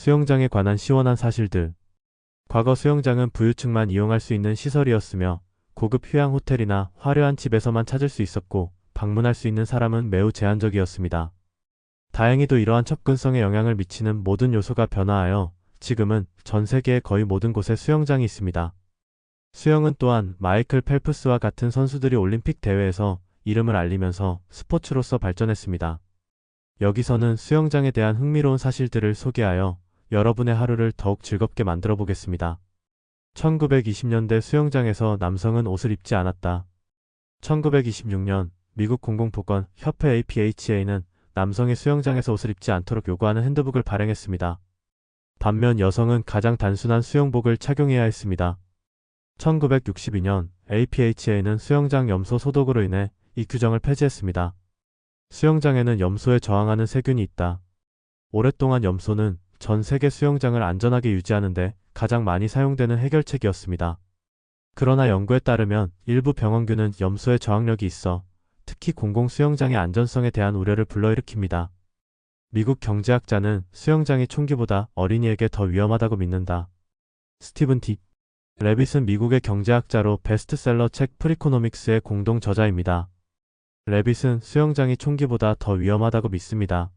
수영장에 관한 시원한 사실들. 과거 수영장은 부유층만 이용할 수 있는 시설이었으며 고급 휴양 호텔이나 화려한 집에서만 찾을 수 있었고 방문할 수 있는 사람은 매우 제한적이었습니다. 다행히도 이러한 접근성에 영향을 미치는 모든 요소가 변화하여 지금은 전 세계의 거의 모든 곳에 수영장이 있습니다. 수영은 또한 마이클 펠프스와 같은 선수들이 올림픽 대회에서 이름을 알리면서 스포츠로서 발전했습니다. 여기서는 수영장에 대한 흥미로운 사실들을 소개하여 여러분의 하루를 더욱 즐겁게 만들어 보겠습니다. 1920년대 수영장에서 남성은 옷을 입지 않았다. 1926년 미국 공공보건 협회 APHA는 남성이 수영장에서 옷을 입지 않도록 요구하는 핸드북을 발행했습니다. 반면 여성은 가장 단순한 수영복을 착용해야 했습니다. 1962년 APHA는 수영장 염소 소독으로 인해 이 규정을 폐지했습니다. 수영장에는 염소에 저항하는 세균이 있다. 오랫동안 염소는 전 세계 수영장을 안전하게 유지하는데 가장 많이 사용되는 해결책이었습니다. 그러나 연구에 따르면 일부 병원균은 염소의 저항력이 있어 특히 공공수영장의 안전성에 대한 우려를 불러일으킵니다. 미국 경제학자는 수영장이 총기보다 어린이에게 더 위험하다고 믿는다. 스티븐 D. 레빗은 미국의 경제학자로 베스트셀러 책 프리코노믹스의 공동 저자입니다. 레빗은 수영장이 총기보다 더 위험하다고 믿습니다.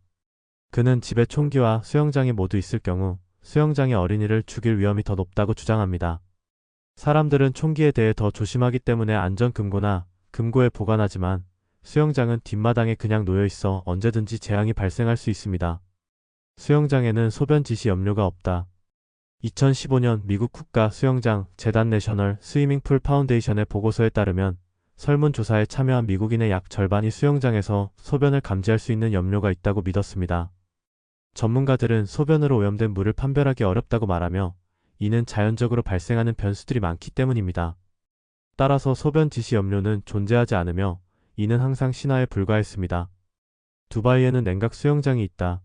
그는 집에 총기와 수영장이 모두 있을 경우 수영장이 어린이를 죽일 위험이 더 높다고 주장합니다. 사람들은 총기에 대해 더 조심하기 때문에 안전금고나 금고에 보관하지만 수영장은 뒷마당에 그냥 놓여 있어 언제든지 재앙이 발생할 수 있습니다. 수영장에는 소변 지시 염료가 없다. 2015년 미국 국가 수영장 재단 내셔널 스위밍풀 파운데이션의 보고서에 따르면 설문조사에 참여한 미국인의 약 절반이 수영장에서 소변을 감지할 수 있는 염료가 있다고 믿었습니다. 전문가들은 소변으로 오염된 물을 판별하기 어렵다고 말하며 이는 자연적으로 발생하는 변수들이 많기 때문입니다. 따라서 소변 지시 염료는 존재하지 않으며 이는 항상 신화에 불과했습니다. 두바이에는 냉각 수영장이 있다.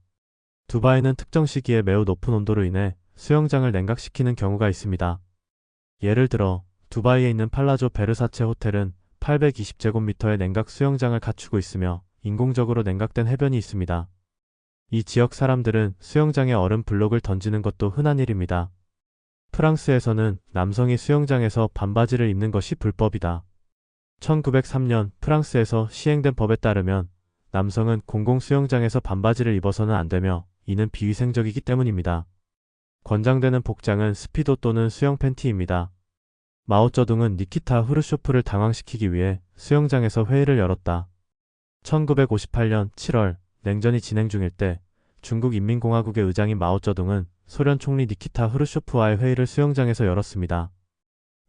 두바이는 특정 시기에 매우 높은 온도로 인해 수영장을 냉각시키는 경우가 있습니다. 예를 들어 두바이에 있는 팔라조 베르사체 호텔은 820제곱미터의 냉각 수영장을 갖추고 있으며 인공적으로 냉각된 해변이 있습니다. 이 지역 사람들은 수영장에 얼음 블록을 던지는 것도 흔한 일입니다. 프랑스에서는 남성이 수영장에서 반바지를 입는 것이 불법이다. 1903년 프랑스에서 시행된 법에 따르면 남성은 공공수영장에서 반바지를 입어서는 안 되며 이는 비위생적이기 때문입니다. 권장되는 복장은 스피도 또는 수영 팬티입니다. 마오쩌둥은 니키타 후르쇼프를 당황시키기 위해 수영장에서 회의를 열었다. 1958년 7월 냉전이 진행 중일 때 중국 인민공화국의 의장인 마오쩌둥은 소련 총리 니키타 후르쇼프와의 회의를 수영장에서 열었습니다.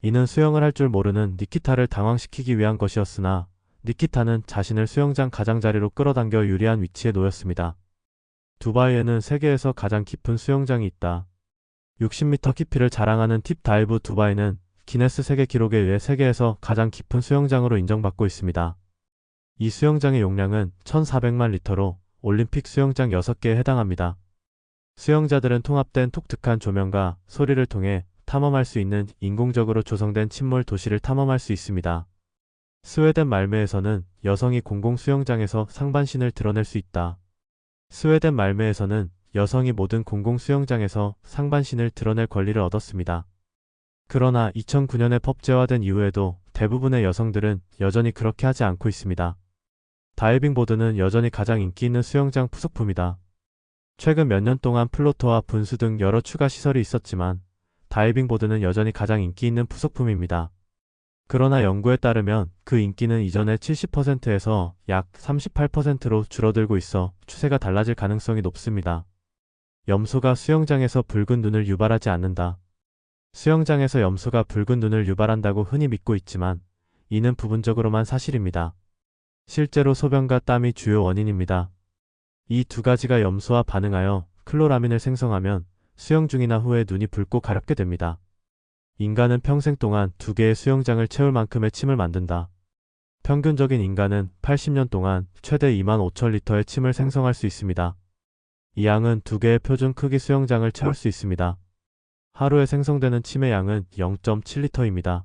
이는 수영을 할 줄 모르는 니키타를 당황시키기 위한 것이었으나 니키타는 자신을 수영장 가장자리로 끌어당겨 유리한 위치에 놓였습니다. 두바이에는 세계에서 가장 깊은 수영장이 있다. 60m 깊이를 자랑하는 팁 다이브 두바이는 기네스 세계 기록에 의해 세계에서 가장 깊은 수영장으로 인정받고 있습니다. 이 수영장의 용량은 1,400만 리터로 올림픽 수영장 6개에 해당합니다. 수영자들은 통합된 독특한 조명과 소리를 통해 탐험할 수 있는 인공적으로 조성된 침몰 도시를 탐험할 수 있습니다. 스웨덴 말메에서는 여성이 공공수영장에서 상반신을 드러낼 수 있다. 스웨덴 말메에서는 여성이 모든 공공수영장에서 상반신을 드러낼 권리를 얻었습니다. 그러나 2009년에 법제화된 이후에도 대부분의 여성들은 여전히 그렇게 하지 않고 있습니다. 다이빙 보드는 여전히 가장 인기 있는 수영장 부속품이다. 최근 몇 년 동안 플로터와 분수 등 여러 추가 시설이 있었지만 다이빙 보드는 여전히 가장 인기 있는 부속품입니다. 그러나 연구에 따르면 그 인기는 이전의 70%에서 약 38%로 줄어들고 있어 추세가 달라질 가능성이 높습니다. 염소가 수영장에서 붉은 눈을 유발하지 않는다. 수영장에서 염소가 붉은 눈을 유발한다고 흔히 믿고 있지만 이는 부분적으로만 사실입니다. 실제로 소변과 땀이 주요 원인입니다. 이 두 가지가 염소와 반응하여 클로라민을 생성하면 수영 중이나 후에 눈이 붉고 가렵게 됩니다. 인간은 평생 동안 2개의 수영장을 채울 만큼의 침을 만든다. 평균적인 인간은 80년 동안 최대 25,000리터의 침을 생성할 수 있습니다. 이 양은 2개의 표준 크기 수영장을 채울 수 있습니다. 하루에 생성되는 침의 양은 0.7리터입니다.